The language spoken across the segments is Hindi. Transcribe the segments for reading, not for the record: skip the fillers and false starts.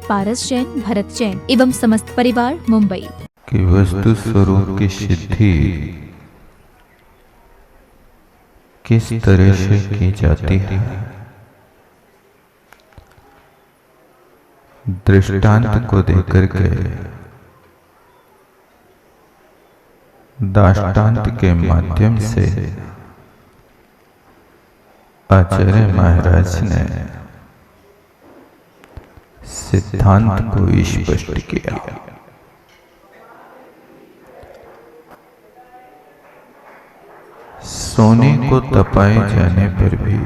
पारस जैन, भरत जैन एवं समस्त परिवार, मुंबई। कि वस्तु स्वरूप की सिद्धि किस तरह से की जाती है। दृष्टांत को देकर के दाष्टांत के माध्यम से आचार्य महाराज ने सिद्धांत को स्पष्ट किया। सोने को तपाए जाने पर भी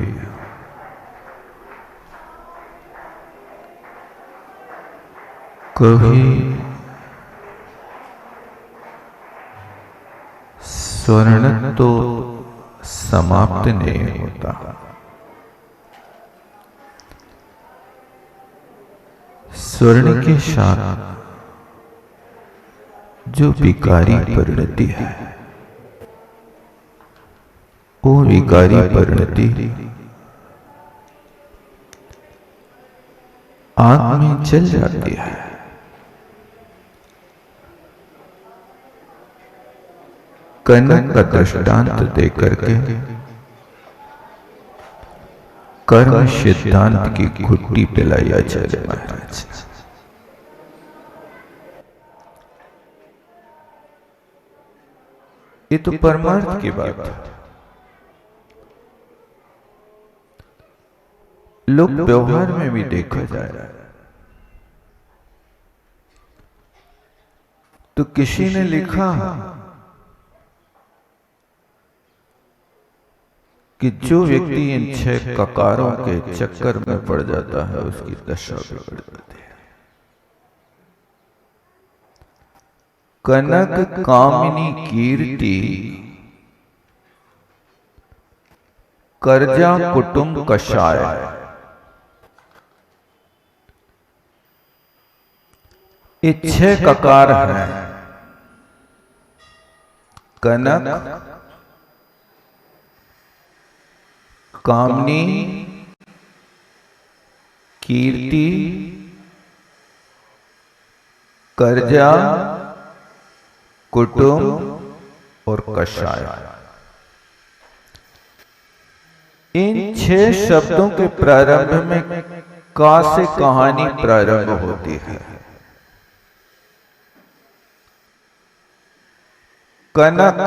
कभी स्वर्ण तो समाप्त नहीं होता। स्वर्ण के साथ जो विकारी परिणति है, वो विकारी परिणति आग में जल जाती है। कनक का दृष्टांत देकर के कर्म सिद्धांत की घुट्टी पिलाई आचार्य महाराज। ये तो परमार्थ की बात है। लोक व्यवहार में भी देखा जाए तो किसी ने लिखा कि जो व्यक्ति इन 6 ककारों के चक्कर में पड़ जाता है उसकी दशा बिगड़ जाती है। कनक कामिनी कीर्ति कर्जा कुटुंब कषाय। ये 6 ककार हैं। कनक, कामनी, कीर्ति, कर्जा, कुटुंब और कषाय। इन 6 शब्दों के प्रारंभ में का से कहानी प्रारंभ होती है। कनक,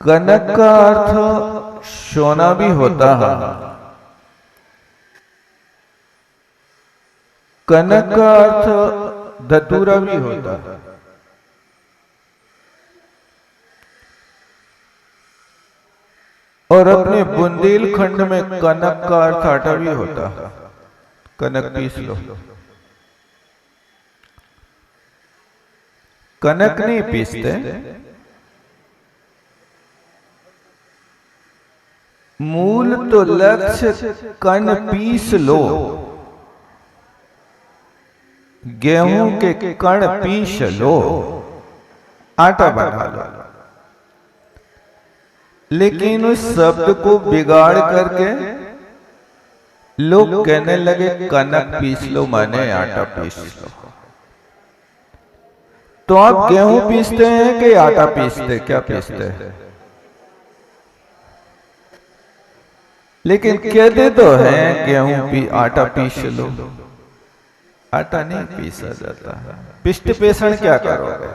कनक का अर्थ सोना भी होता है। कनक का अर्थ धतूरा भी होता है। और अपने बुंदेलखंड में कनक का अर्थ आटा भी होता है। कनक पीस लो। कनक नहीं पीसते, मूल तो लक्ष्य कन पीस लो। गेहूं के कण पीस लो, आटा बना लो। लेकिन उस शब्द को बिगाड़ करके लोग कहने लगे कनक पीस लो माने आटा पीस लो। तो आप गेहूं पीसते हैं कि आटा पीसते? क्या पीसते हैं? लेकिन कहते तो हैं गेहूं आटा पीस लो। आटा नहीं पीसा जाता है। पिष्ट पेषण क्या करोगे?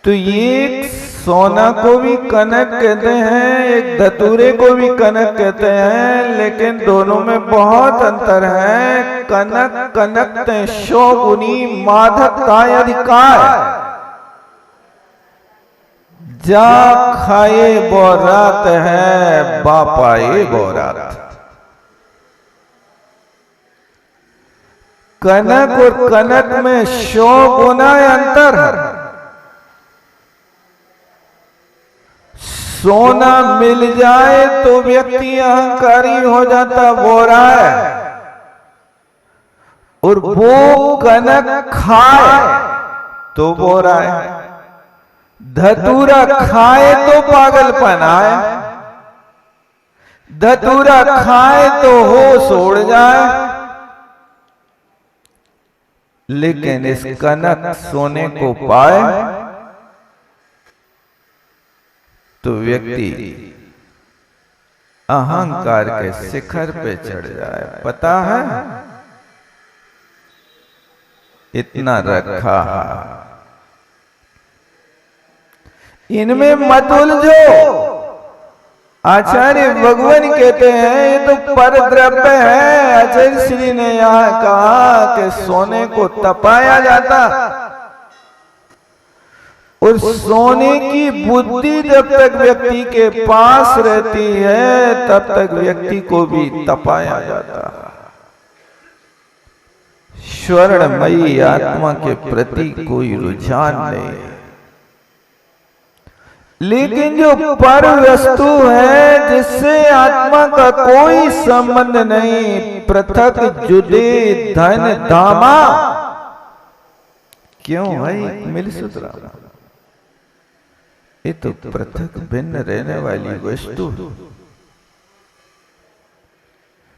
तो ये सोना को भी कनक कहते हैं, एक धतूरे को भी कनक कहते हैं, लेकिन दोनों में बहुत अंतर है। कनक कनक ते शो गुनी माधक काय अधिकार। जा खाए बोरात है, बापाए बोरात। कनक और कनक में 100 गुना अंतर है। सोना मिल जाए तो व्यक्ति अहंकारी हो जाता, बोरा है। और वो कनक खाए तो बोरा है। धतूरा खाए तो पागलपन आए। धतूरा खाए तो होश उड़ जाए, लेकिन इस कनक सोने को पाए तो व्यक्ति अहंकार के शिखर पे चढ़ जाए। पता है, इतना रखा इनमें मत उलझो। आचार्य भगवान कहते हैं ये तो परद्रव्य है। आचार्य श्री ने यहां कहा कि सोने को तपाया जाता, और सोने की बुद्धि जब तक व्यक्ति के पास रहती है तब तक व्यक्ति को भी तपाया जाता है। स्वर्णमयी आत्मा के प्रति कोई रुझान नहीं, लेकिन जो पर वस्तु है जिससे आत्मा का कोई संबंध नहीं, पृथक जुदे धन धामा, क्यों भाई मिल सूत्रा, ये तो पृथक भिन्न रहने वाली वस्तु,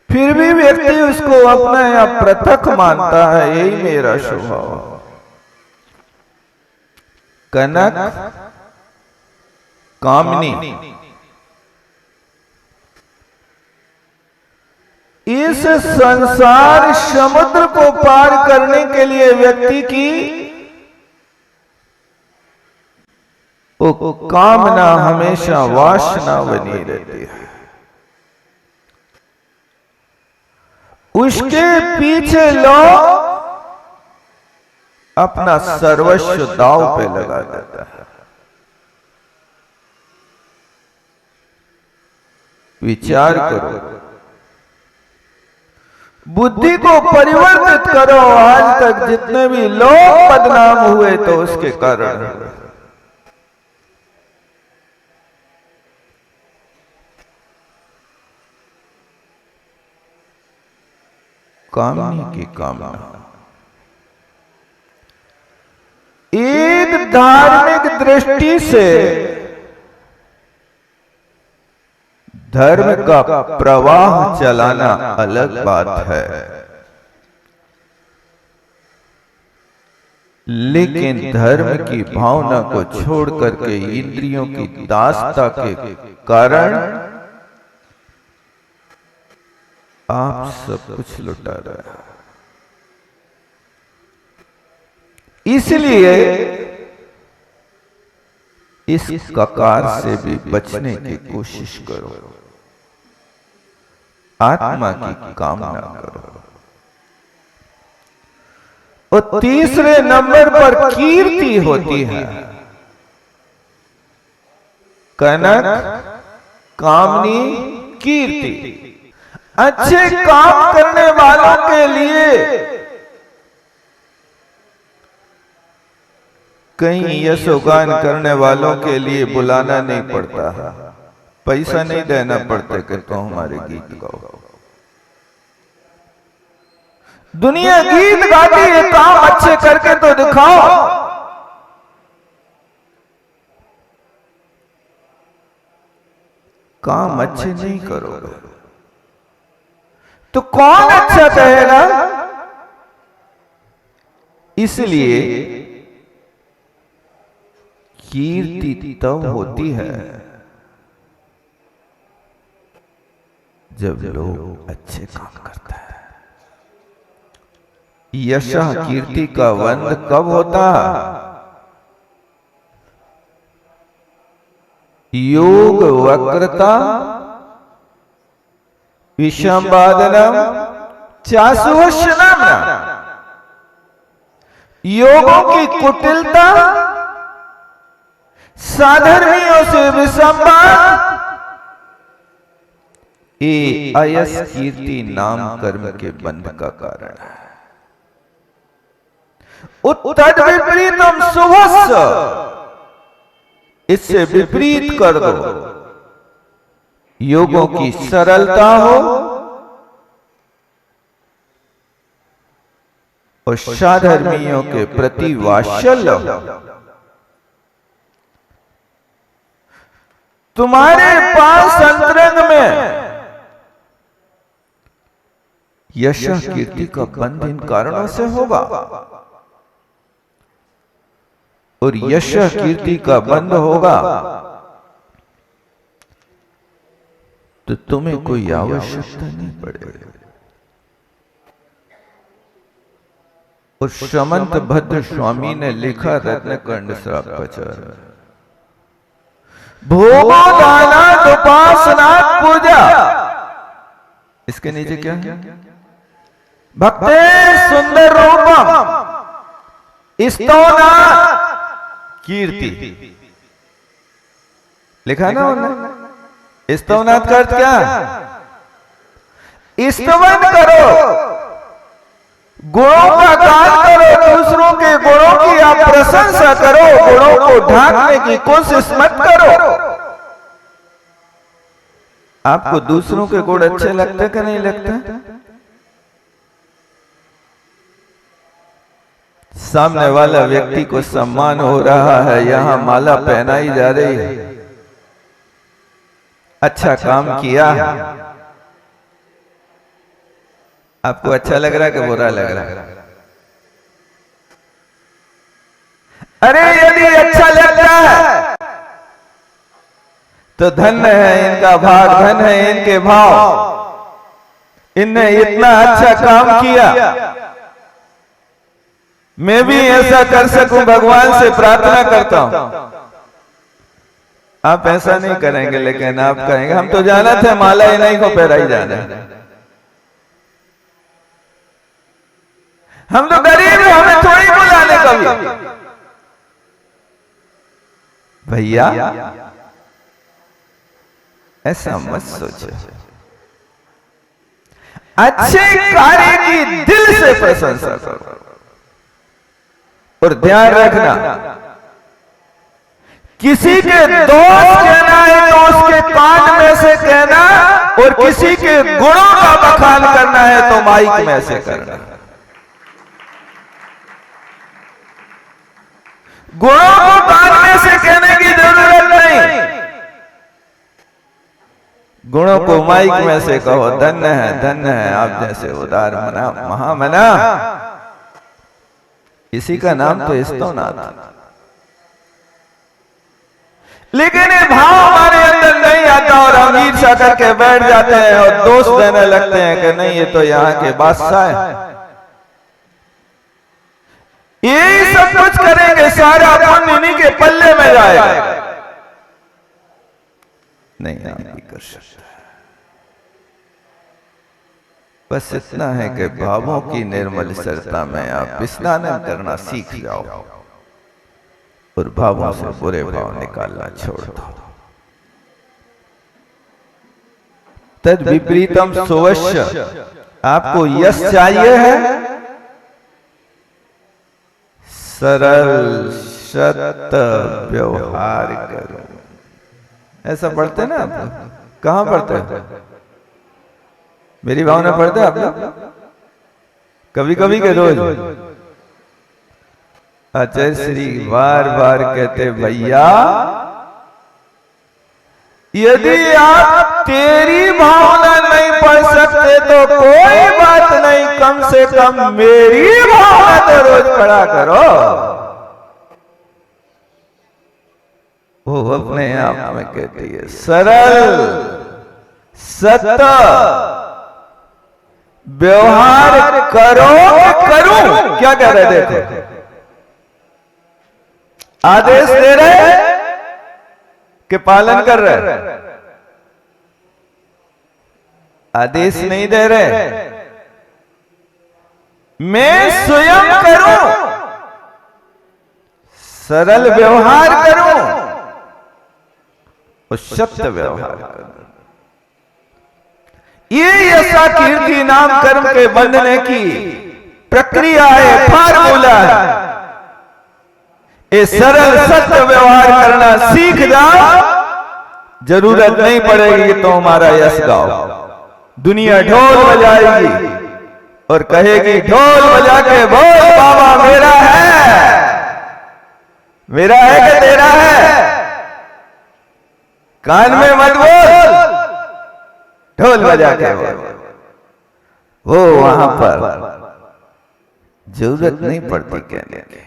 फिर भी व्यक्ति उसको अपना या पृथक मानता है। यही मेरा स्वभाव। कनक कामनी इस संसार समुद्र को पार करने के लिए व्यक्ति की वो कामना हमेशा वासना बनी रहती है। उसके पीछे लोग अपना सर्वस्व दांव पे लगा देता है। विचार करो, बुद्धि को परिवर्तित करो। आज तक जितने भी लोग बदनाम हुए तो उसके कारण हुए। कामनी की कामना एक धार्मिक दृष्टि से धर्म का प्रवाह चलाना अलग बात है, लेकिन धर्म की भावना को छोड़ करके इंद्रियों की दासता के कारण आप सब कुछ लुटा रहे हैं। इसलिए इस ककार से भी बचने की कोशिश करो, आत्मा की कामना करो। और तीसरे नंबर पर कीर्ति होती है। कनक कामनी कीर्ति, अच्छे काम करने वालों के लिए कहीं यशोगान करने वालों के लिए बुलाना नहीं पड़ता, पैसा नहीं देना पड़ता कि तो हमारे गीत गाओ। दुनिया गीत गाती है, काम अच्छे करके तो दिखाओ। काम अच्छे नहीं करोगे तो कौन अच्छा कहेगा? इसलिए कीर्ति तब होती है जब लोग अच्छे काम करते हैं। यश कीर्ति का बंध कब होता है? योग वक्रता विषमवादनम चासुवशनम, योगों की कुटिलता, साधर्मियों से विसंवाद, ये अयस कीर्ति नाम कर्म के बंध का कारण है। उत्तद विपरीतम शुभस्स, इससे विपरीत कर दो। योगों की सरलता हो और साधर्मियों के प्रति वात्सल्य हो। तुम्हारे पास अंतरंग में यश कीर्ति का बंध इन कारणों से होगा, और यश कीर्ति का बंध होगा तो तुम्हें कोई आवश्यकता नहीं पड़ेगी। और श्रमंत भद्र स्वामी ने लिखा रत्नकंड श्रापाचार, भोगो दानात उपासनात पूजा, इसके नीचे क्या है? भक्ते सुंदर रूपम स्तोना कीर्ति, लिखा ना उन्होंने। स्तवनाथ का अर्थ क्या? स्तवन करो, गुणों का गान करो, दूसरों के गुणों की आप प्रशंसा करो, गुणों को ढांकने की कोशिश मत करो। आपको दूसरों के गुण अच्छे लगते कि नहीं लगते? सामने वाला व्यक्ति को सम्मान हो रहा है, यहां माला पहनाई जा रही है, अच्छा काम किया, आपको अच्छा लग रहा है कि बुरा लग रहा है? अरे यदि अच्छा लगता है तो धन्य है इनका भाग, धन्य है इनके भाव, इनने इतना अच्छा काम किया, मैं भी ऐसा कर सकूं, भगवान से प्रार्थना करता हूं। आप ऐसा नहीं करेंगे, लेकिन आप कहेंगे हम तो जाना थे माला इन्हीं को पहराई जाना, हम तो गरीब हैं, हमें थोड़ी बुलाने कभी। भैया ऐसा मत सोचो, अच्छे कार्य की दिल से प्रशंसा करो। और ध्यान रखना, किसी के दोस्त कहना है तो उसके कान में से कहना, और किसी के गुणों का बखान करना है तो माइक में से करना। गुणों को कान में से कहने की जरूरत नहीं, गुणों को माइक में से कहो, धन्य है आप जैसे उदार मना महामना, इसी का नाम तो स्तवनाथ। लेकिन ये भाव हमारे अंदर नहीं आता और हम ईर्ष्या करके बैठ जाते हैं और दोष देने लगते हैं कि नहीं ये तो यहाँ के बादशाह है, यही सब कुछ करेंगे, सारा पुण्य इन्हीं के पल्ले में जाएगा। नहीं आप भी कर सकते, बस इतना है कि भावों की निर्मल सरता में आप स्नान करना सीख जाओ और भावों से बुरे भाव निकालना छोड़ दो। तद विपरीतम सुवश्य, आपको यश चाहिए है, सरल सत्य व्यवहार करो। ऐसा पढ़ते ना आप लोग? कहां पढ़ते हैं? मेरी भावना पढ़ते आप लोग? कभी कभी के रोज आचार्य श्री बार बार कहते, भैया यदि आप तेरी भावना नहीं पढ़ सकते तो कोई बात नहीं, कम से कम मेरी भावना तो रोज पढ़ा करो। वो अपने आप में कहती है सरल सत्य व्यवहार करो। करूं क्या कह रहे थे? आदेश दे रहे कि पालन कर रहे? आदेश नहीं दे रहे, मैं स्वयं करूं, सरल व्यवहार करूं और सत्य व्यवहार करूं। ये यशा कीर्ति नाम कर्म के बंधने की प्रक्रिया है, फार्मूला है। ये सरल सत्य व्यवहार करना सीख जाओ, जरूरत नहीं पड़ेगी तो हमारा यश गाओ। दुनिया ढोल बजाएगी और कहेगी ढोल बजा के बोल बाबा मेरा है, मेरा है कि तेरा है? कान में मत बोल, ढोल बजा के बोल। वो वहां पर जरूरत नहीं पड़ती कहने की,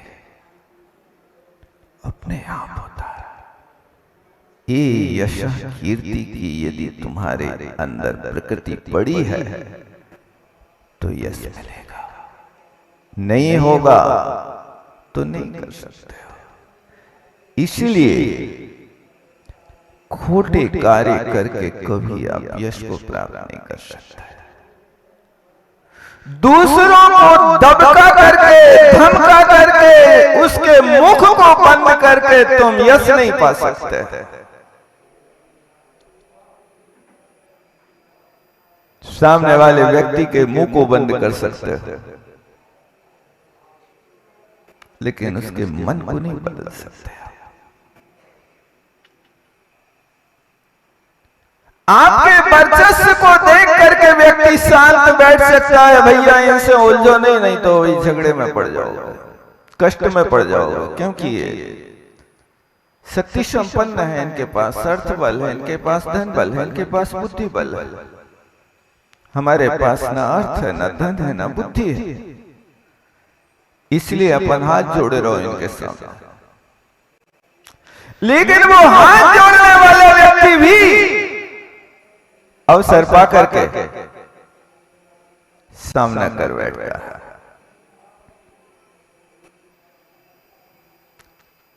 अपने आप होता है। ये यश कीर्ति की यदि तुम्हारे अंदर प्रकृति पड़ी है तो यश मिलेगा, नहीं होगा तो नहीं कर सकते हो। इसलिए खोटे कार्य करके कभी आप यश को प्राप्त नहीं कर सकते। दूसरों को दबका करके, धमका करके, उसके मुख को बंद करके तुम यश नहीं पा सकते। सामने वाले व्यक्ति के मुंह को बंद कर सकते हो, लेकिन उसके मन को नहीं बदल सकते। आपके वर्चस्व को देख करके व्यक्ति शांत बैठ सकता है, भैया इनसे उलझो नहीं तो वही झगड़े में पड़ जाओगे, कष्ट में पड़ जाओगे। क्योंकि ये शक्ति संपन्न है, इनके पास अर्थ बल है, इनके पास धन बल है, इनके पास बुद्धि बल है। हमारे पास ना अर्थ है, ना धन है, ना बुद्धि है। इसलिए अपन हाथ जोड़े रहो इनके सामने। लेकिन वो हाथ जोड़ने वाला व्यक्ति भी अवसर पा करके सामना कर बैठता है।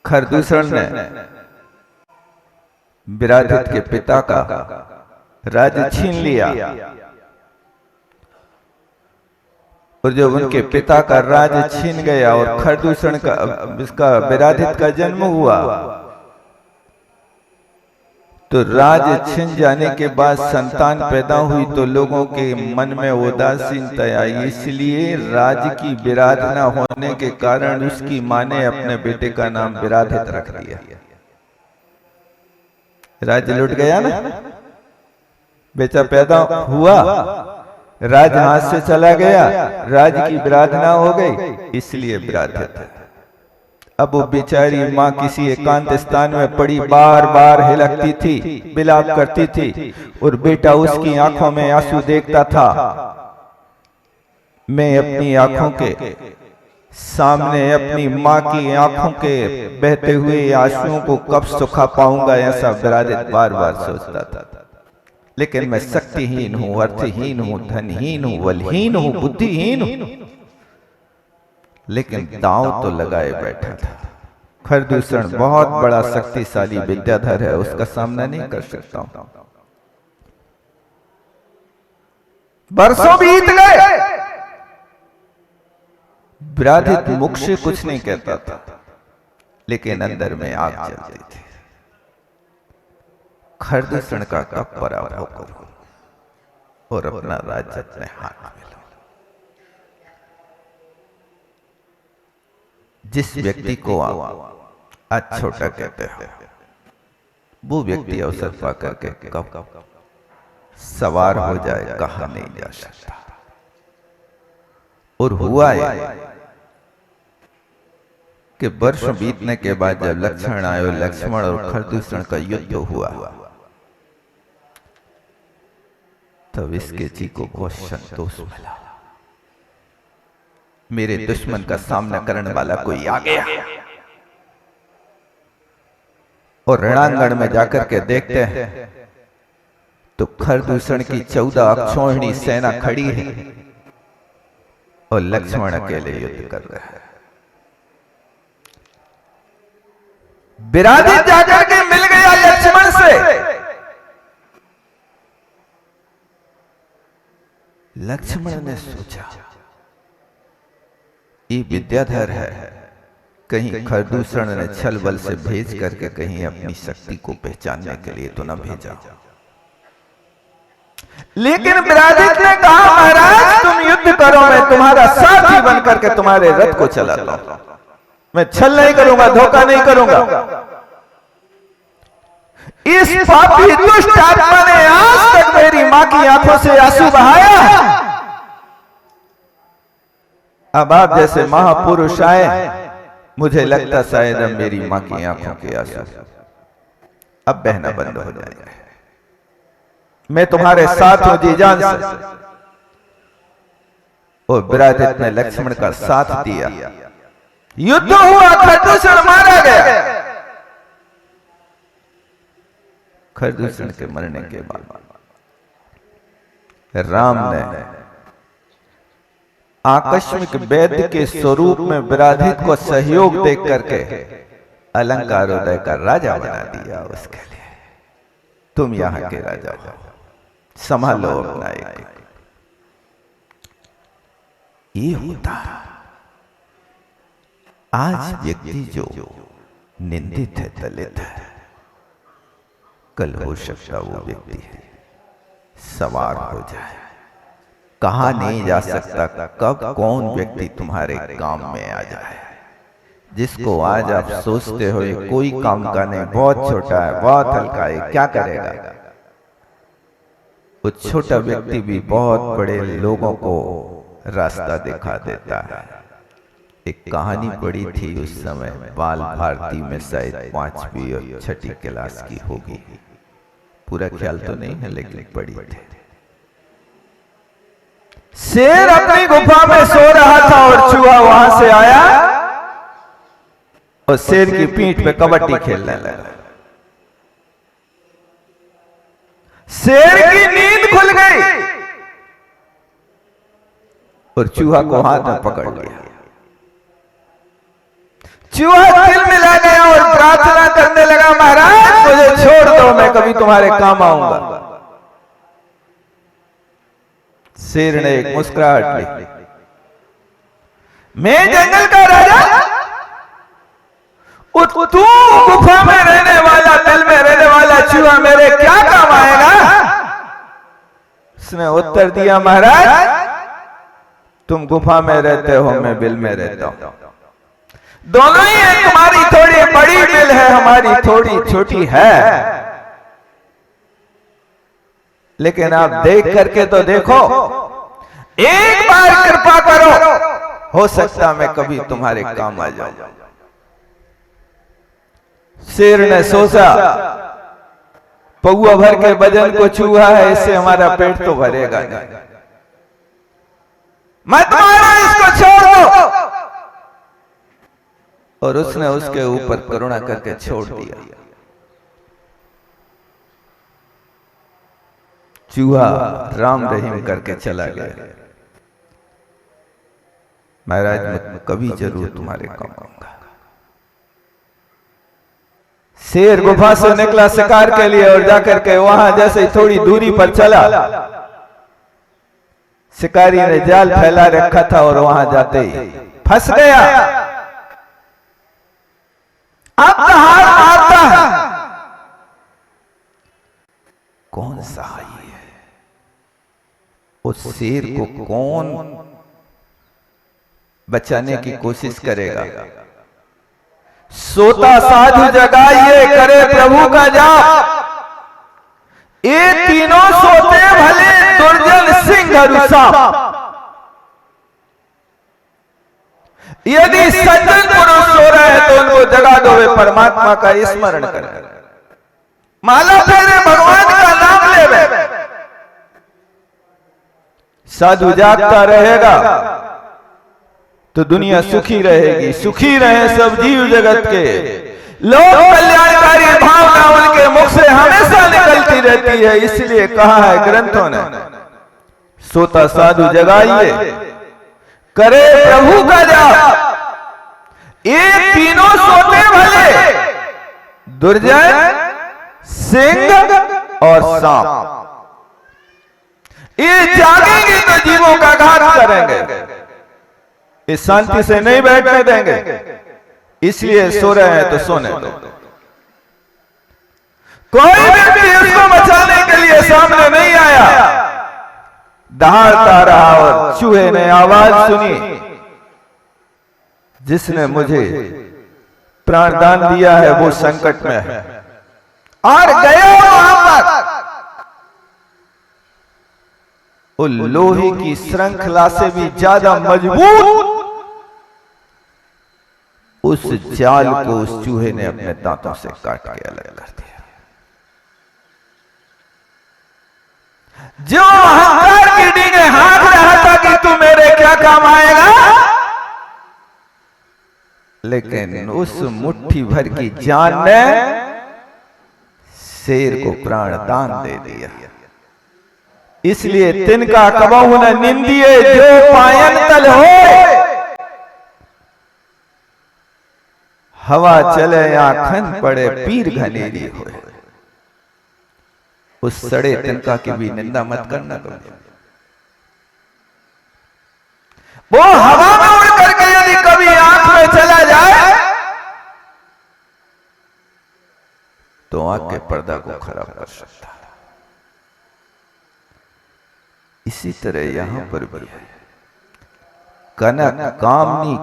खरदूषण ने विराधित के पिता का राज्य छीन लिया, और जब उनके पिता का राज्य छीन गया और खरदूषण का, इसका विराधित का जन्म हुआ, तो राज्य छिन जाने के बाद संतान पैदा हुई तो लोगों के मन में उदासीनता आई। इसलिए राज्य की विराधना होने के कारण उसकी मां ने अपने बेटे का नाम विराधित रख दिया। राज्य लुट गया ना, बेटा पैदा हुआ, राज हाथ से चला गया, राज्य की विराधना हो गई, इसलिए विराधित। अब वो बेचारी माँ किसी एकांत स्थान में पड़ी बार बार हिलकती थी, बिलाप करती थी, और बेटा उसकी आंखों में आंसू देखता था। मैं अपनी आंखों के सामने अपनी माँ की आंखों के बहते हुए आंसुओं को कब सुखा पाऊंगा, ऐसा विराधित बार बार सोचता था। लेकिन मैं शक्तिहीन हूं, अर्थहीन हूं, धनहीन हूं, बलहीन हूं, बुद्धिहीन हूं, लेकिन दांव तो लगाए बैठा था। खरदूषण बहुत बड़ा शक्तिशाली विद्याधर है, उसका सामना नहीं कर सकता हूं। वर्षों बीत गए, विराधित मुख से कुछ नहीं कहता था, लेकिन अंदर में आग जलती थी। खरदूषण का कब पराभव करूं और अपना राज्य अपने हाथ में लूं। जिस व्यक्ति को आप आज छोटा कहते हो, वो व्यक्ति अवसर पाकर के कब सवार हो जाए कहा नहीं जा सकता। और हुआ है कि वर्ष बीतने के बाद जब लक्ष्मण आए, लक्ष्मण और खरदूषण का युद्ध हुआ, तब इसके जी को बहुत संतोष मिला। मेरे दुश्मन का सामना करने वाला कोई आ गया। और रणांगण में जाकर के देखते हैं तो खरदूषण की 14 अक्षौहिणी सेना खड़ी है और लक्ष्मण अकेले युद्ध कर रहे हैं। विराधित जाकर के मिल गया लक्ष्मण से। लक्ष्मण ने सोचा ये विद्याधर है, कहीं खरदूषण ने छल बल से भेज करके कहीं अपनी शक्ति को पहचानने के लिए तो न भेजा। लेकिन विराधित ने कहा, महाराज तुम युद्ध करो, मैं तुम्हारा साथी बन करके तुम्हारे रथ को चलाता हूं। मैं छल नहीं करूंगा, धोखा नहीं करूंगा। इस पापी दुष्ट आत्मा ने आज तक मेरी मां की आंखों से आंसू बहाया। अब आप जैसे महापुरुष आए, मुझे लगता शायद अब मेरी मां की आंखों के आंसू अब बहना बंद हो जाएंगे। मैं तुम्हारे साथ हूं जी जान से। और विराजित ने लक्ष्मण का साथ दिया। युद्ध हुआ, खरदूषण मारा गया। खरदूषण के मरने के बाद राम ने आकस्मिक वैद्य के स्वरूप में विराजित को सहयोग देख करके अलंकारोदय का राजा बना दिया। उसके लिए तुम यहां के राजा हो, संभालो अपना एक। ये होता आज व्यक्ति जो निंदित है, दलित है, कल हो सकता वो व्यक्ति सवार हो जाए। कहा नहीं जा सकता कब कौन व्यक्ति तुम्हारे काम में आ जाए। जिसको आज आप सोचते हो ये कोई काम का नहीं, बहुत छोटा है, बहुत हल्का है, क्या करेगा, वो छोटा व्यक्ति भी बहुत बड़े लोगों को रास्ता दिखा देता है। एक कहानी पढ़ी थी उस समय, बाल भारती में, शायद 5वीं और 6ठी क्लास की होगी, पूरा ख्याल तो नहीं है लेकिन पढ़ी थी। शेर अपनी गुफा में सो रहा था और चूहा वहां से आया और शेर की पीठ पे कबड्डी खेलने लगा। शेर की नींद खुल गई और चूहा को हाथ में पकड़ लिया। चूहा दिल मिला गया और प्रार्थना करने लगा, महाराज मुझे छोड़ दो, मैं कभी तुम्हारे काम आऊंगा। शेर ने एक मुस्कुराहट ली, मैं जंगल का राजा, तू गुफा में रहने वाला, दिल में रहने वाला चूहा मेरे क्या काम आएगा। उसने उत्तर दिया, महाराज तुम गुफा में रहते हो, मैं बिल में रहता हूं, दोनों ही है, तुम्हारी थोड़ी बड़ी बिल है, हमारी थोड़ी छोटी है, लेकिन आप देख करके तो देखो, एक बार कृपा करो, हो सकता मैं कभी तुम्हारे काम आ जाऊं। शेर ने सोचा, पौआ भर के वजन को चूहा है, इससे हमारा पेट तो भरेगा नहीं, मैं तुम्हारा इसको छोड़ दो। और उसने उसके ऊपर करुणा करके छोड़ दिया। चूहा राम रहीम करके चला गया। महाराज मैं कभी जरूर तुम्हारे काम आऊंगा। शेर गुफा से निकला शिकार के लिए और जाकर के वहां जैसे ही थोड़ी दूरी पर चला, शिकारी ने जाल फैला रखा था और वहां जाते ही फंस गया। अब हार मारता है, कौन सहाय है, उस शेर को कौन बचाने की कोशिश करेगा। सोता साधु जगाइए, करे प्रभु का जाप, ये तीनों सोते भले, दुर्जन सिंह रुसाप। यदि सज्जन पुरुष सो रहे हैं तो उनको जगा दो, वे परमात्मा का स्मरण करें, माला फेरे, भगवान का नाम ले। साधु जागता रहेगा तो दुनिया सुखी रहेगी, सुखी रहे सब जीव जगत के। लोक कल्याणकारी भावना उनके मुख से हमेशा निकलती रहती है। इसलिए कहा है ग्रंथों ने, सोता साधु जगाइए, करे प्रभु का जाप, ये तीनों सोते भले, दुर्जन सिंह और सांप। ये जागेंगे तो जीवों का घात करेंगे, इस शांति से नहीं बैठने देंगे। इसलिए सो रहे हैं तो सोने दो। कोई व्यक्ति उसको बचाने के लिए सामने नहीं आया। दहाड़ता रहा और चूहे ने आवाज सुनी, जिसने मुझे प्राणदान दिया है वो संकट में है, और गया वहां पर। वो लोहे की श्रृंखला से भी ज्यादा मजबूत उस जाल को उस चूहे ने अपने दांतों से काट के अलग कर दिया। जो अहंकार की डींगे हाँक रहा था कि तू मेरे क्या लेकिन उस मुट्ठी भर की जान ने शेर को प्राण दान दे दिया। इसलिए तिनका कबहु न निंदिए जो पायन तल हो, हवा चले या खन पड़े पीर घनेरी हो। उस सड़े तिनका की भी निंदा मत करना तुम। वो हवा में उड़ करके यदि कभी आंख में चला जाए तो आंख के पर्दा को खराब कर सकता है। इसी तरह यहां पर भी कनक कामनी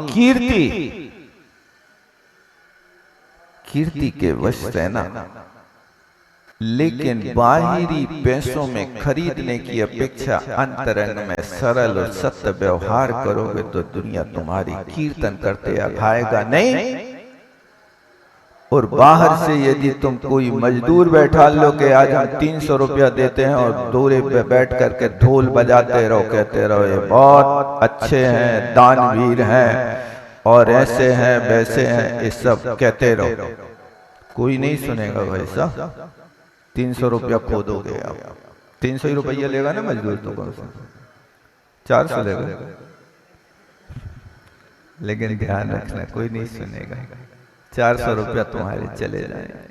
कीर्ति के वश रहना, लेकिन बाहरी पैसों में खरीदने की अपेक्षा अंतरंग में सरल और सत्य व्यवहार करोगे तो दुनिया तुम्हारी कीर्तन करते अघाएगा नहीं। और बाहर से यदि तुम कोई मजदूर बैठा लो कि आज हम 300 रुपया देते हैं और दूरे पे बैठ करके ढोल बजाते रहो, कहते रहो ये बहुत अच्छे हैं, दानवीर हैं और ऐसे हैं वैसे हैं, ये सब कहते रहो, कोई नहीं सुनेगा भाई साहब। 300 रुपया खो दोगे आप, 300 ही रुपया लेगा ना मजदूर, तो कौन सा 400 लेगा, लेकिन ध्यान रखना कोई नहीं सुनेगा, 400 रुपया तुम्हारे चले जाएंगे।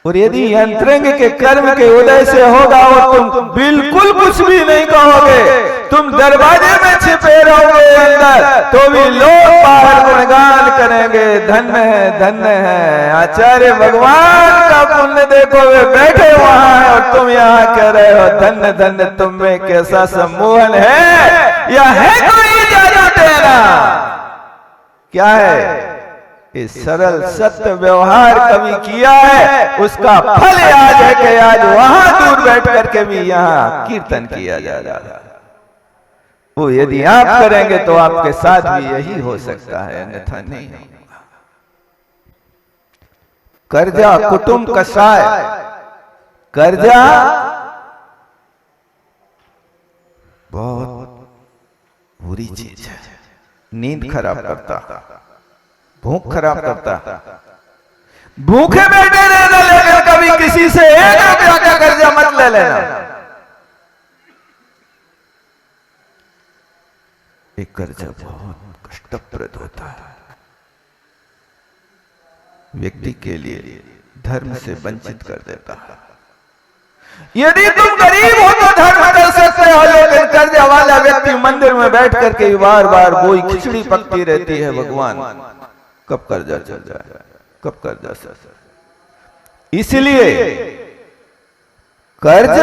और यदि यंत्रंग के कर्म के उदय से होगा और तुम बिल्कुल कुछ भी नहीं कहोगे, तुम दरवाजे में छिपे रहोगे अंदर, तो भी लोग बाहर गुणगान करेंगे, धन्य है आचार्य भगवान का पुण्य देखो, वे बैठे वहां है और तुम यहाँ कह रहे हो धन्य धन्य, तुम में कैसा सम्मोहन है, या है कोई जादू तेरा, क्या है? इस सरल सत्य व्यवहार कभी किया है, उसका फल आज है कि आज वहां दूर बैठ करके भी यहाँ कीर्तन किया जा रहा है। वो यदि आप करेंगे तो आपके साथ भी यही हो सकता है, अन्यथा नहीं होगा। कर्जा कुटुंब कसाय, कर्जा बहुत बुरी चीज है, नींद खराब करता, भूख खराब करता, भूखे बैठे रहना, लेकिन कभी किसी से एक रुपया का कर्जा मत ले लेना। एक कर्जा बहुत कष्टप्रद होता है, व्यक्ति के लिए धर्म से वंचित कर देता है। यदि तुम गरीब हो तो धर्म कर सकते हो, लेकिन कर्जा वाला व्यक्ति मंदिर में बैठ करके बार बार वही खिचड़ी पकती रहती है, भगवान कब कर्जा चल जाए, कब कर्जा चल। इसलिए कर्ज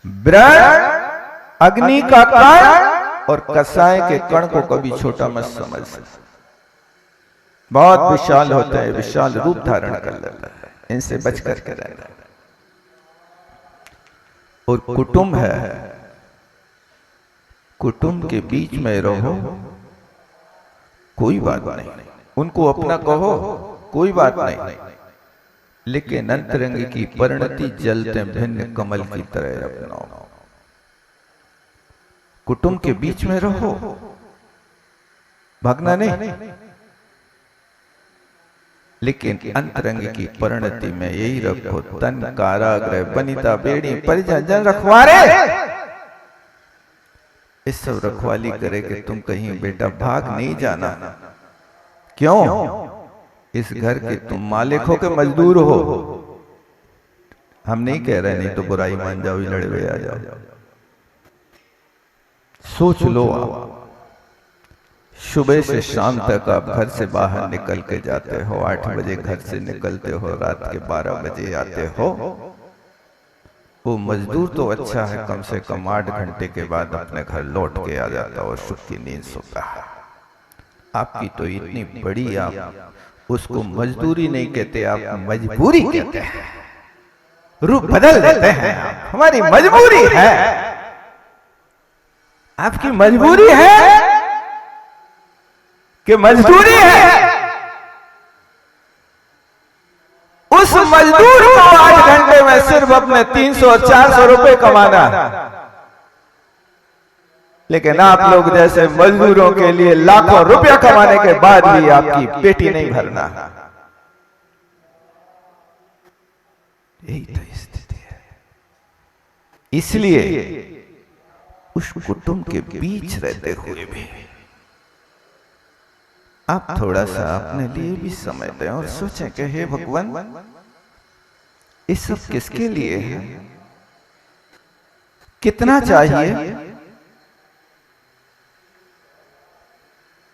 ब्रण अग्नि का कण और कसाय के कण को कभी छोटा मत समझ, बहुत विशाल होता है, विशाल रूप धारण कर लेता है, इनसे बच करके रहना। और कुटुंब है, कुटुंब के बीच में रहो, कोई बात नहीं, उनको अपना कहो, कोई बात नहीं, लेकिन अंतरंग की परिणति जलते भिन्न कमल की तरह अपनाओ। कुटुंब के बीच में रहो, भागना नहीं, लेकिन अंतरंग की परिणति में यही रखो, तन कारागृह बनिता बेड़ी परिजन जन रखवारे, इस सब रखवाली करे कि तुम कहीं बेटा भाग नहीं जाना। क्यों? इस घर के तुम मालिक हो के मजदूर हो। हम नहीं कह रहे नहीं तो बुराई मान जाओ, लड़वे आ जाओ। सोच लो, आप सुबह से शाम तक आप घर से बाहर निकल के जाते हो, 8 बजे घर से निकलते हो, रात के 12 बजे आते हो। वो मजदूर तो अच्छा है, कम से कम 8 घंटे के बाद अपने घर लौट के आ जाता और सुख की नींद सोता है। आपकी तो इतनी बड़ी, आप उसको मजदूरी नहीं कहते, आप मजबूरी कहते हैं, रूप बदल देते हैं। हमारी मजबूरी है, आपकी मजबूरी है कि मजदूरी है। उस मजदूर को 8 घंटे में सिर्फ अपने 300 और 400 रुपए कमाना, लेकिन आप लोग जैसे मजदूरों के लिए लाखों रुपया कमाने के बाद भी आपकी पेटी नहीं भरना। यही तो स्थिति है। इसलिए उस कुटुंब के बीच रहते हुए भी आप थोड़ा सा अपने लिए भी समय दें और सोचें कि हे भगवान, ये सब किसके लिए है, कितना चाहिए।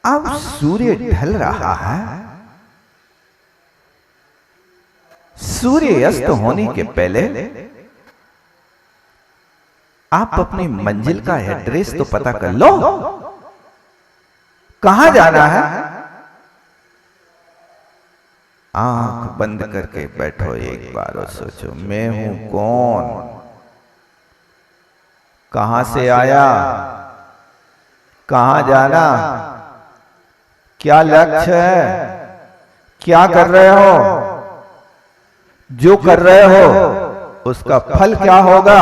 अब सूर्य ढल रहा है, सूर्य अस्त होने के पहले आप अपनी मंजिल का एड्रेस तो पता कर लो, कहां जाना है। आंख बंद करके बैठो एक बार और सोचो, मैं हूं कौन, कहां से आया, कहां जाना, क्या लक्ष्य है, क्या कर रहे हो, जो कर रहे हो उसका फल क्या होगा।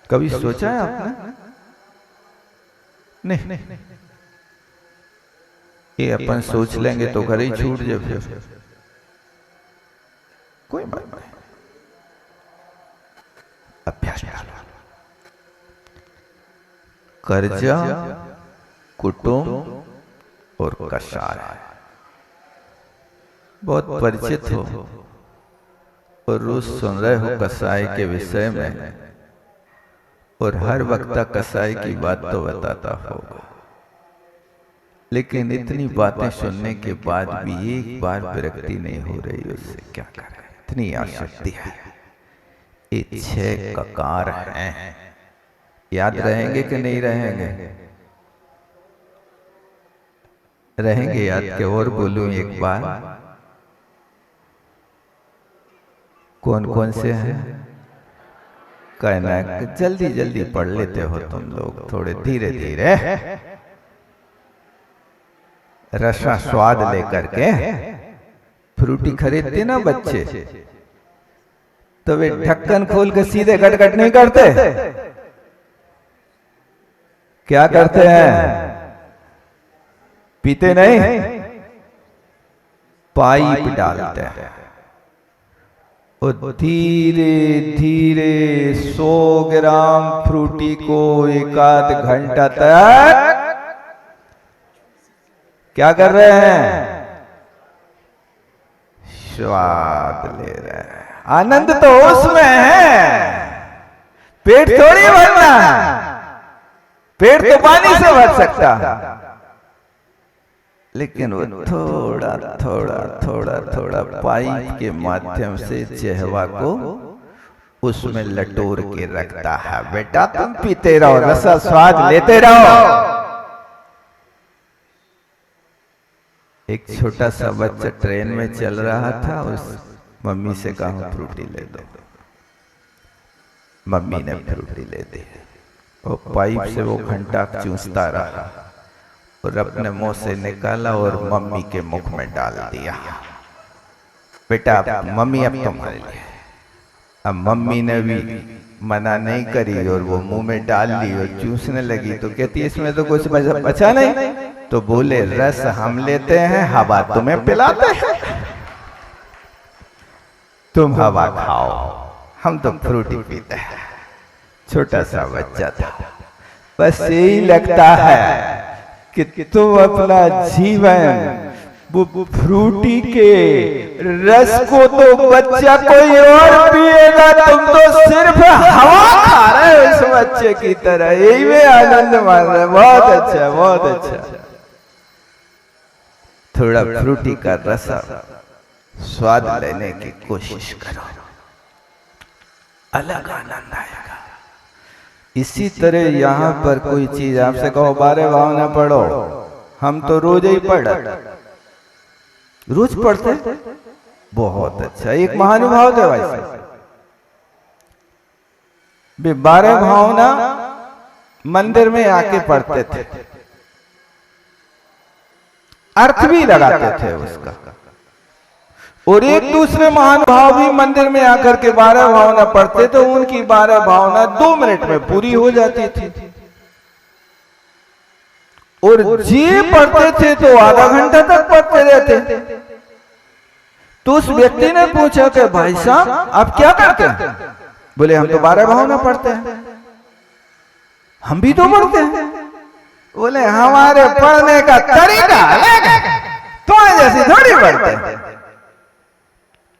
कभी सोचा है आपने? नहीं। ये अपन सोच लेंगे तो घर ही छूट जाए, फिर कोई बात नहीं। अभ्यास डालो। कर्जा, कुटुंब और कषाय बहुत परिचित हो और रोज सुन रहे हो कसाई के विषय में, और हर वक्त कसाई की बात तो बताता होगा, लेकिन इतनी बातें सुनने के बाद भी एक बार विरक्ति नहीं हो रही, उससे क्या करें। इतनी आसक्ति है। ये 6 ककार हैं, याद रहेंगे कि नहीं रहेंगे? रहेंगे याद के? और बोलूं एक बार, कौन कौन से हैं? कहना जल्दी जल्दी पढ़ लेते हो तुम लोग, थोड़े धीरे धीरे रसा स्वाद लेकर के। फ्रूटी खरीदते ना बच्चे, तो वे ढक्कन खोल के सीधे गटगट नहीं करते, क्या करते हैं? पीते नहीं, पाइप डालते हैं और धीरे धीरे 100 ग्राम फ्रूटी को 1 आध घंटा तक क्या कर रहे हैं? स्वाद ले रहे हैं। आनंद तो उसमें है, पेट थोड़ी भरना है। पेट तो पानी से भर सकता है, लेकिन वो थोड़ा थोड़ा थोड़ा थोड़ा पाइप के माध्यम से जिह्वा को उसमें लटोर के रखता है। बेटा तुम पीते रहो, रसा स्वाद लेते रहो। एक छोटा सा बच्चा ट्रेन में चल रहा था, उस मम्मी से कहा फ्रूटी ले दो। मम्मी ने फ्रूटी ले दी, वो पाइप से वो घंटा चूसता रहा और अपने मुंह से निकाला और मम्मी के मुख में डाल दिया। बेटा मम्मी अब तुम्हारे लिए। अब मम्मी ने भी मना नहीं करी और वो मुंह में डाल ली और चूसने लगी, तो कहती इसमें तो कुछ बचा नहीं। तो बोले रस हम लेते हैं, हवा तुम्हें पिलाते हैं। तुम हवा खाओ, हम तो फ्रूटी पीते हैं। छोटा सा बच्चा था। बस यही लगता है कि तुम अपना जीवन वो फ्रूटी के रस को तो बच्चा कोई और पिएगा, तुम तो सिर्फ हवा खा रहे हो इस बच्चे की तरह। यही में आनंद मान रहे। बहुत अच्छा, बहुत अच्छा। थोड़ा फ्रूटी का रस स्वाद लेने की कोशिश करो, अलग आनंद आएगा। इसी तरह यहाँ पर कोई चीज आपसे कहो 12 भावना पढ़ो, हम तो रोज ही रोज पढ़ते। बहुत अच्छा। एक महानुभाव थे भाई साहब, 12 भावना मंदिर में आके पढ़ते थे, अर्थ भी लगाते थे उसका। और एक दूसरे महानुभाव भी मंदिर में आकर के 12 भावना पढ़ते तो उनकी 12 भावना 2 मिनट में पूरी हो जाती थी, और जे पढ़ते थे तो आधा घंटा तक पढ़ते रहते। तो उस व्यक्ति ने पूछा कि भाई साहब आप क्या करते हैं? बोले हम तो 12 भावना पढ़ते हैं। हम भी तो पढ़ते हैं। बोले हमारे पढ़ने का तरीका अलग है, तुम्हारे जैसी थोड़ी पढ़ते हैं।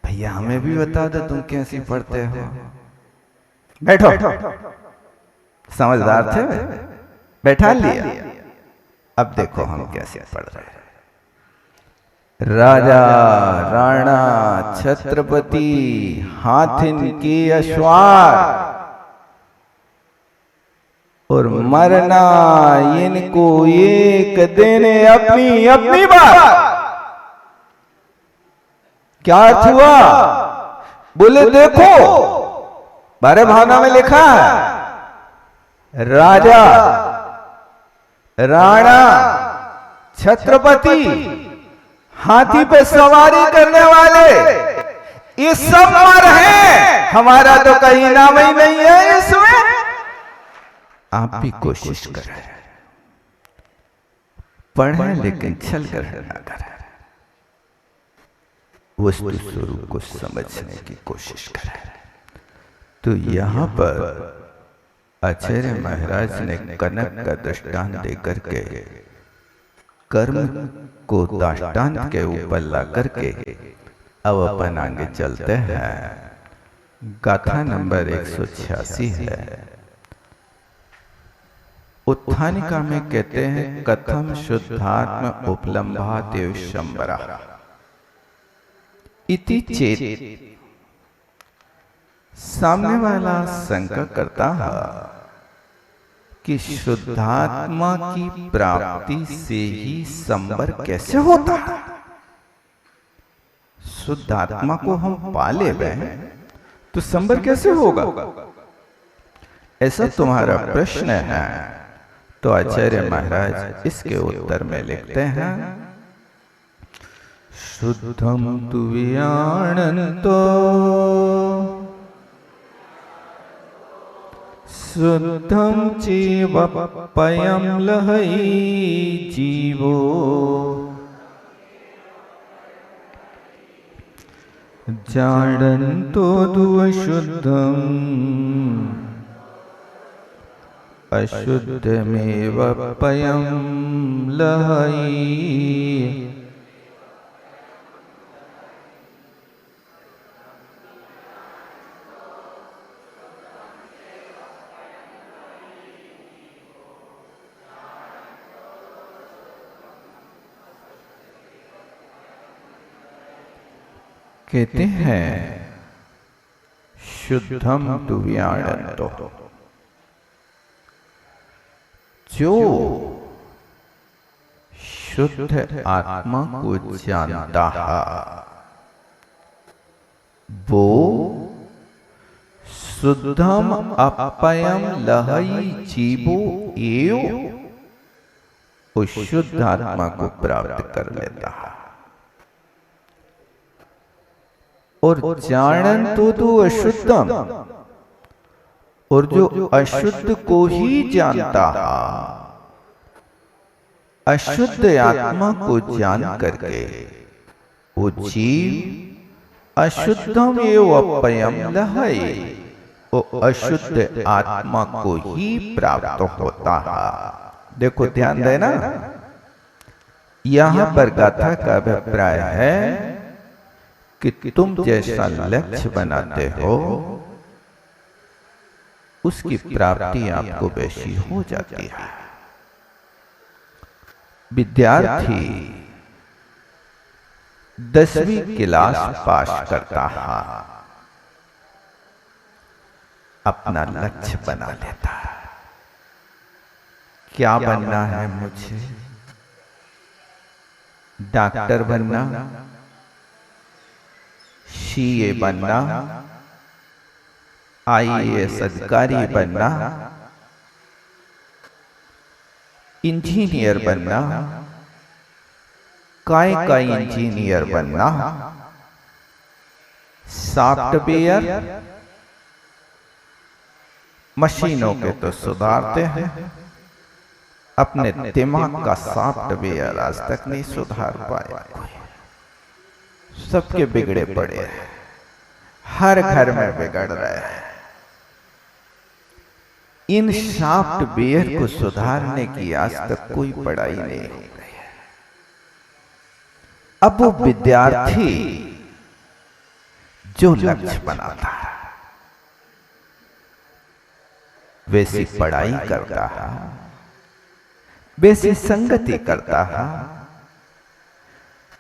भैया हमें भी बता दो तुम कैसी पढ़ते हो। बैठो, समझदार थे, बैठा लिया। अब देखो हम कैसे पढ़ रहे हैं। राजा राणा छत्रपति हाथिन की अश्वार, और मरना इनको एक देने अपनी अपनी बात। क्या अर्थ हुआ? बोले देखो 12 भावना में लिखा है राजा राणा छत्रपति हाथी पे सवारी करने वाले, ये सब मर हैं, हमारा तो कहीं नाम ही नहीं है इसमें। आप भी कोशिश करें, पढ़ें लेकिन छल कर ना करें, वस्तु स्वरूप को समझने की कोशिश करें। तो यहां पर आचार्य महाराज ने कनक का दृष्टांत देकर के कर्म को दृष्टांत के ऊपर ला करके अब अपन आगे चलते हैं। गाथा नंबर 186 है। उत्थानिका में कहते हैं कथम शुद्धात्म उपलम्भात शंबरा इति चेत। सामने वाला शंका करता है कि शुद्धात्मा की प्राप्ति से ही संबर कैसे होता है? शुद्धात्मा को हम पा ले तो संबर कैसे होगा? ऐसा तुम्हारा प्रश्न है। तो आचार्य महाराज इसके उत्तर में लिखते हैं शुद्धम तु वियाणन्तो शुद्धम चैव पयं लहई जीवो जानन्तो दुःशुद्धम अशुद्धमेव पयं लहई। कहते हैं शुद्धम तु वियाणन्तो, जो शुद्ध आत्मा को जानता है वो शुद्धम अपयम लहई जीवो एव उस शुद्ध आत्मा को प्राप्त कर लेता है। और जानन तो अशुद्धम, और जो अशुद्ध को ही जानता है, अशुद्ध आत्मा को जान करके वो जीव अशुद्धम एवं अपयम लहई, वो अशुद्ध आत्मा को ही प्राप्त होता है। देखो ध्यान देना, यहां पर गाथा का अभिप्राय है कि तुम जैसा लक्ष्य बनाते हो उसकी प्राप्ति आपको वैसी हो जाती है। विद्यार्थी 10वीं क्लास पास करता है, अपना लक्ष्य बना लेता है। क्या बनना है मुझे? डॉक्टर बनना, सीए बनना, आईएएस अधिकारी बनना, इंजीनियर बनना, काय का इंजीनियर बनना, सॉफ्टवेयर मशीनों के तो सुधारते हैं, अपने दिमाग का सॉफ्टवेयर आज तक नहीं सुधार पाया। सबके बिगड़े पड़े हैं, हर घर में बिगड़ रहे हैं। इन सॉफ्टवेयर को सुधारने की आज तक कोई पढ़ाई नहीं हो रही है। अब वो विद्यार्थी जो लक्ष्य बनाता है वैसी पढ़ाई करता है, वैसी संगति करता है,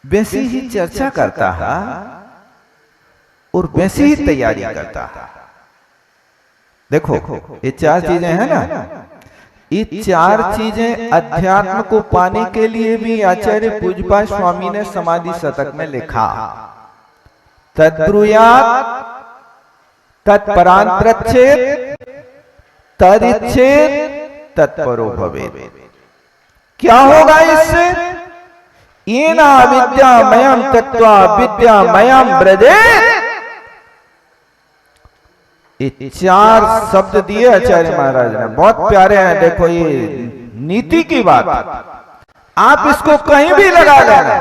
वैसी ही चर्चा करता है और वैसी ही तैयारी करता है। देखो ये चार चीजें हैं ना, ये चार चीजें अध्यात्म को पाने के लिए भी आचार्य पूज्यपाद स्वामी ने समाधि शतक में लिखा। तद्ब्रूयात् तत्परांतरच्छेद तदिच्छेद तत्परो भवेत्। क्या होगा इससे? येना विद्यामयम् त्यक्त्वा विद्यामयम् व्रजेत्। ये चार शब्द दिए आचार्य महाराज ने, बहुत प्यारे हैं। देखो ये नीति की बात, आप इसको कहीं भी लगा लेना।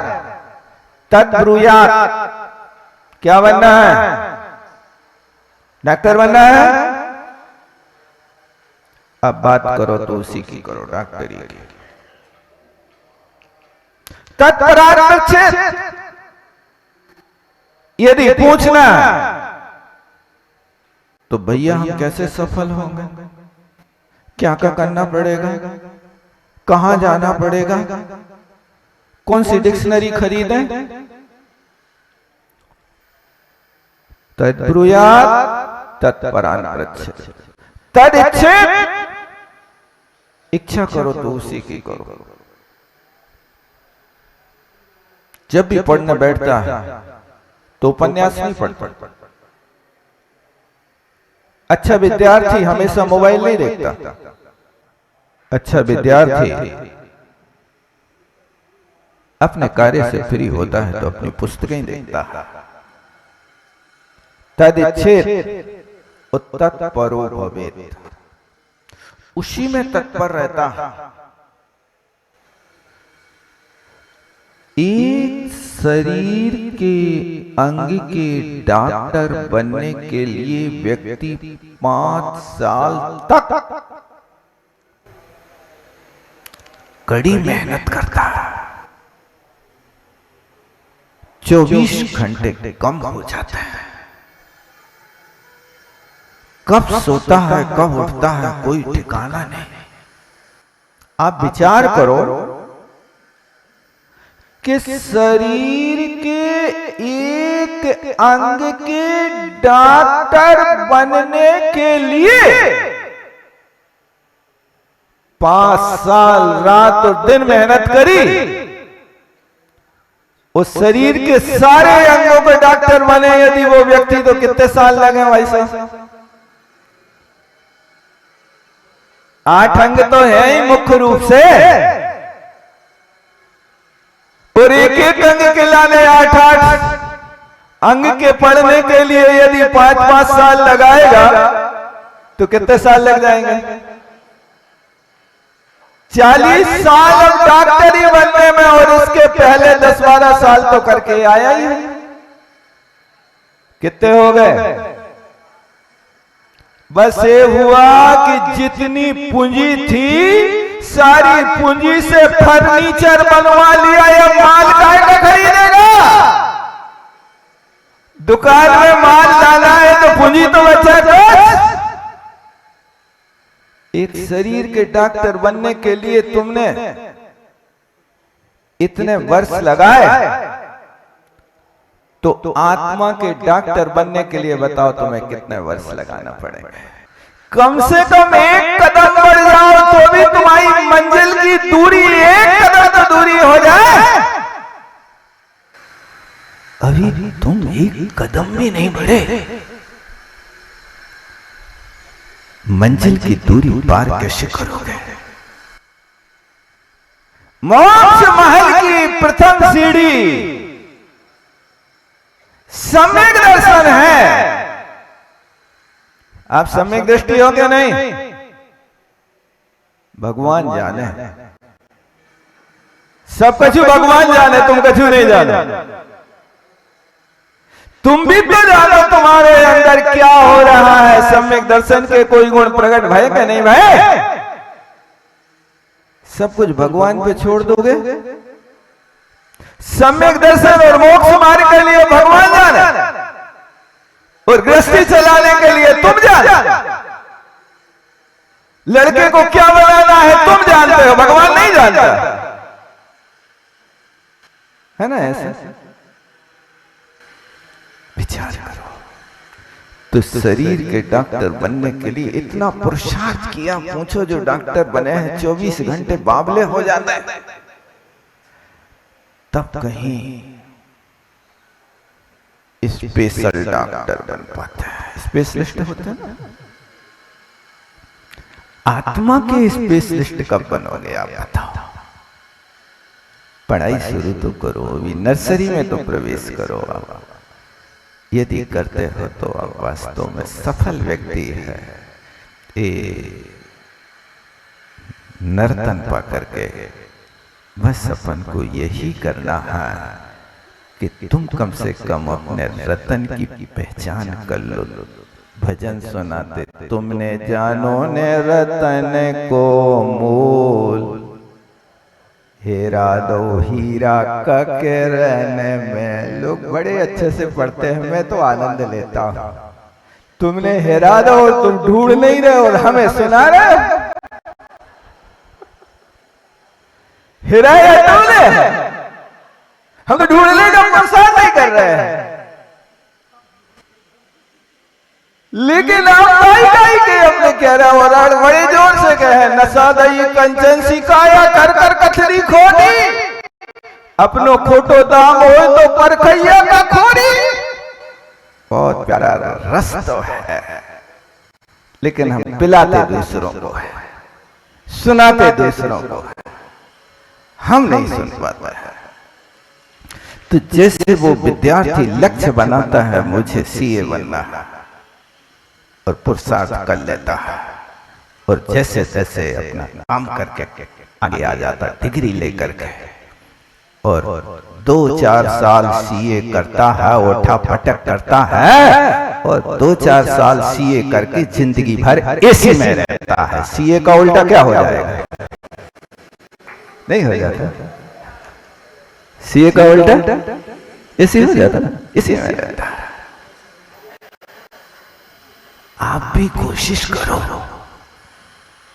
तद्ब्रूयात्, क्या बनना है? डॉक्टर बनना है? अब बात करो तो उसी की करो, डॉक्टरी की। तत्परांतरच्छेद, यदि पूछना तो भैया हम कैसे सफल होंगे, क्या क्या करना पड़ेगा, कहां जाना पड़ेगा, कौन सी डिक्शनरी खरीदें? तद्ब्रूयात् तत्परांतरच्छेद तदिच्छेद, इच्छा करो तो उसी की करो। जब भी पढ़ने बैठता है तो उपन्यास नहीं पढ़ता। अच्छा विद्यार्थी हमेशा मोबाइल नहीं देखता। अच्छा विद्यार्थी अपने कार्य से फ्री होता है तो अपनी पुस्तकें देखता है। तदिच्छेद तत्परो भवेत्, उसी में तत्पर रहता है। एक शरीर के अंग के डॉक्टर बनने के लिए व्यक्ति 5 साल तक कड़ी मेहनत करता है। 24 घंटे कम हो जाते हैं। कब सोता है कब उठता है कोई ठिकाना नहीं। आप विचार करो कि शरीर के एक अंग के डॉक्टर बनने के लिए 5 साल रात और दिन मेहनत करी। उस शरीर के सारे अंगों के डॉक्टर बने यदि वो व्यक्ति, तो कितने साल लगे भाई साहब? 8 अंग तो है ही मुख्य रूप से, और एक एक अंग के लाने 8 अंग के पढ़ने के लिए यदि 5 साल लगाएगा तो कितने साल लग जाएंगे? 40 साल अब डॉक्टरी बनने में, और इसके पहले 10-12 साल तो करके आया ही है। कितने हो गए? बस ये हुआ कि जितनी पूंजी थी सारी पूंजी से फर्नीचर बनवा लिया। ये माल काहे का खरीदेगा? दुकान में माल लाना है तो पूंजी तो बचा कुछ। एक शरीर के डॉक्टर बनने के लिए तुमने इतने वर्ष लगाए, तो आत्मा के डॉक्टर बनने के लिए बताओ तुम्हें कितने वर्ष लगाना पड़ेगा? कम से कम 1 कदम बढ़ जाओ तो भी तुम्हारी मंजिल की दूरी 1 कदम तो दूरी हो जाए। अभी तुम 1 कदम भी नहीं बढ़े, मंजिल की दूरी पार कैसे करोगे? मोक्ष महल की प्रथम सीढ़ी सम्यक दर्शन है। आप सम्यक दृष्टि हो क्या नहीं? भगवान जाने, सब कछु भगवान जाने, तुम कछु नहीं जाने। तुम भी तो जानो तुम्हारे अंदर क्या हो रहा है। सम्यक दर्शन के कोई गुण प्रकट भय के नहीं भय? सब कुछ भगवान पे छोड़ दोगे। सम्यक दर्शन और मोक्ष मार्ग के लिए भगवान जाने और गृहस्थी चलाने के लिए तुम जाने। लड़के को क्या बनाना है तुम जानते हो, भगवान नहीं जानता है ना। ऐसा विचार करो। तो शरीर के डॉक्टर बनने के लिए इतना पुरुषार्थ किया, पूछो जो डॉक्टर बने हैं 24 घंटे बावले हो जाते हैं, तब कहीं स्पेशल डॉक्टर बन पाते हैं। स्पेशलिस्ट होते हैं ना। आत्मा के स्पेशलिस्ट कब बनोगे आप बताओ? पढ़ाई शुरू तो करो, अभी नर्सरी में तो प्रवेश करो। आप यदि करते हो तो आप वास्तव में सफल व्यक्ति है। नर्तन पा करके बस अपन को यही करना है कि तुम कम से कम अपने रतन की पहचान कर लो। भजन सुनाते, तुमने जानो ने रतन को मूल, हेरा दो हीरा का किरण में। लोग बड़े अच्छे से पढ़ते हैं, मैं तो आनंद लेता हूं। तुमने हेरा दो, तुम ढूंढ नहीं रहे और हमें सुना रहे हो। हिराया तुमने, हम तो ढूंढने का प्रसाद नहीं कर रहे हैं। लेकिन आप गाई के हमने कह रहा और बड़े जोर से कहे, नशा दई कंचन सिकाया कर कर कथरी खोटी, अपनो खोटो दाम हो तो परखैया का खोरी। बहुत प्यारा रस तो है, लेकिन हम पिलाते दूसरों को है, सुनाते दूसरों को है, हम नहीं सुन पाते हैं। तो जैसे वो विद्यार्थी लक्ष्य बनाता है मुझे सीए बनना है और पुरुषार्थ कर लेता है, और जैसे जैसे अपना काम करके आगे आ जाता डिग्री लेकर के, और 2-4 साल सीए करता है, उठा पटक करता है, और 2-4 साल सीए करके जिंदगी भर एसी में रहता है। सीए का उल्टा क्या हो जाएगा? नहीं हो जाता। सीए का उल्टा एसी हो जाता ना, इसी में रहता है। आप भी कोशिश करो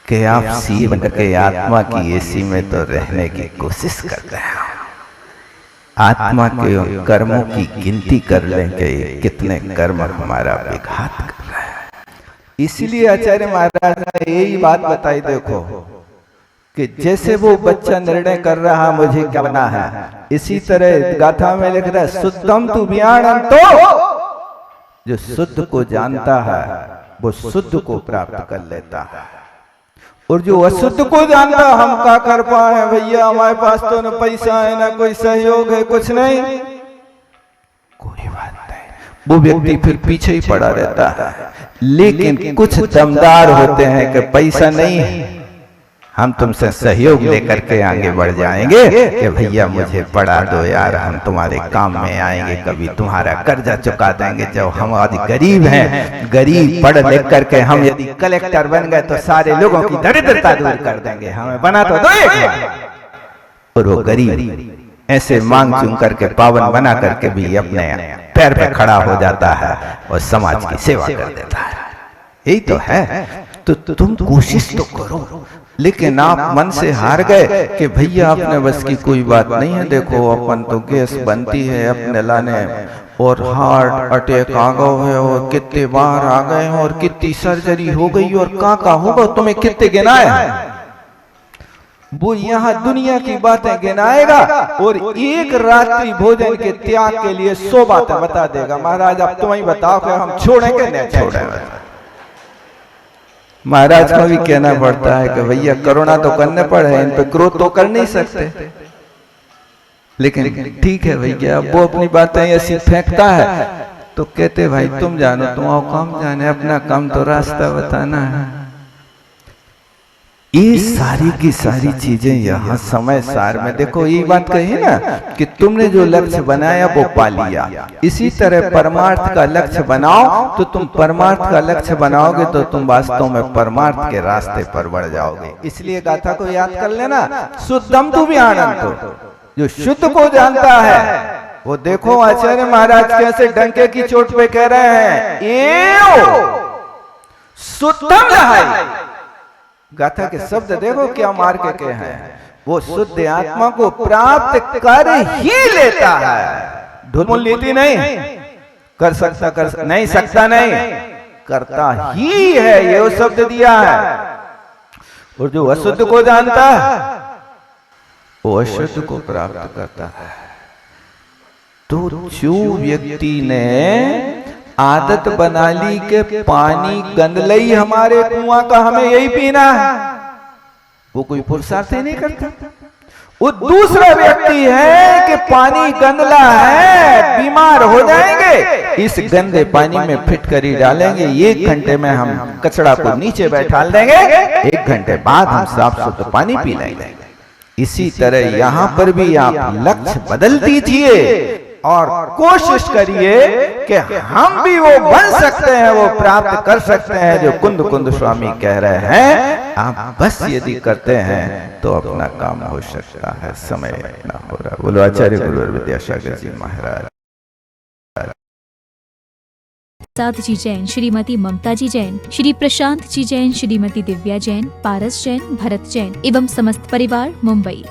कि आप सीए बनकर के आत्मा की एसी में तो रहने की कोशिश करते हैं। आत्मा के कर्मों की गिनती कर लें कि कितने कर्म हमारा विघात कर रहा है। इसीलिए आचार्य महाराज ने यही बात बताई, देखो कि जैसे वो बच्चा निर्णय कर रहा मुझे क्या बनना है, इसी तरह गाथा में लिख रहा है शुद्धम तु ज्ञानम। तो जो शुद्ध को जानता है वो शुद्ध को प्राप्त कर लेता है, और जो अशुद्ध को जानता हम क्या कर पाए भैया, हमारे पास तो न पैसा है ना कोई सहयोग है, कुछ नहीं, कोई बात नहीं, वो व्यक्ति फिर पीछे ही पड़ा रहता है। लेकिन कुछ दमदार होते हैं कि पैसा नहीं है, हम तुमसे सहयोग लेकर के आगे बढ़ जाएंगे कि भैया मुझे पढ़ा दो यार, हम तुम्हारे काम में आएंगे, कभी तुम्हारा कर्जा चुका देंगे। जब हम आज गरीब हैं, गरीब पढ़ लिख करके हम यदि कलेक्टर बन गए तो सारे लोगों की दरिद्रता दूर कर देंगे, हमें बना तो दो एक बार। और वो गरीब ऐसे मांग चूम करके पावन बना करके भी अपने पैर पे खड़ा हो जाता है और समाज की सेवा कर देता है। यही तो है। तो तुम कोशिश तो करो, लेकिन आप मन से हार गए कि भैया अपने बस की कोई बात नहीं है। देखो अपन तो गैस बनती है अपने लाने, और हार्ट अटैक आ गया है, और कितने बार आ गए हैं, और कितनी सर्जरी हो गई, और का होगा, तुम्हें कितने गिनाए हैं। वो यहाँ दुनिया की बातें गिनाएगा और एक रात्रि भोजन के त्याग के लिए 100 बातें बता देगा। महाराज अब तुम ही बताओ कि हम छोड़ेंगे नहीं छोड़ेंगे। महाराज को भी कहना पड़ता है कि भैया करुणा तो करने पड़े, इन पे क्रोध तो कर नहीं सकते। लेकिन ठीक है भैया, अब वो अपनी बातें ऐसी फेंकता है तो कहते भाई तुम जानो, तुम आओ काम जाने, अपना काम तो रास्ता बताना है। ये सारी की सारी चीजें यहाँ समय सार में देखो, ये बात कही ना कि तुमने जो लक्ष्य बनाया वो पा लिया। इसी तरह परमार्थ का लक्ष्य बनाओ, तो तुम परमार्थ का लक्ष्य बनाओगे तो तुम वास्तव में परमार्थ के रास्ते पर बढ़ जाओगे। इसलिए गाथा को याद कर लेना, शुद्धम तु भी आनंद। जो शुद्ध को जानता है वो देखो आचार्य महाराज कैसे डंके की चोट पे कह रहे हैं, एओ शुद्धम रहाई। गाथा के शब्द देखो क्या मार के कहे हैं, वो शुद्ध आत्मा को प्राप्त कर ही लेता है। ढुलमुल नीति नहीं कर सकता, नहीं सकता नहीं, करता ही है, ये वो शब्द दिया है। और जो अशुद्ध को जानता है वो अशुद्ध को प्राप्त करता है। तो जो व्यक्ति ने आदत बना ली कि पानी गंदलई हमारे कुआं का, हमें यही पीना है, वो कोई पुरुषार्थ ही नहीं करता। वो दूसरा व्यक्ति है कि पानी गंदला है, बीमार हो जाएंगे, इस गंदे पानी में फिटकरी डालेंगे, 1 घंटे में हम कचरा को नीचे बैठा देंगे, 1 घंटे बाद हम साफ शुद्ध पानी पी लेंगे। इसी तरह यहां पर भी आप लक्ष्य बदल दीजिए और कोशिश करिए कि हम भी वो बन सकते हैं, वो प्राप्त कर सकते हैं जो कुंद कुंद स्वामी कह रहे हैं। आप बस यदि करते हैं तो अपना काम हो सकता है, समय अपना हो रहा। बोलो आचार्य गुरुवर विद्यासागर जी महाराज। प्रसाद जी जैन, श्रीमती ममता जी जैन, श्री प्रशांत जी जैन, श्रीमती दिव्या जैन, पारस जैन, भरत जैन एवं समस्त परिवार मुंबई।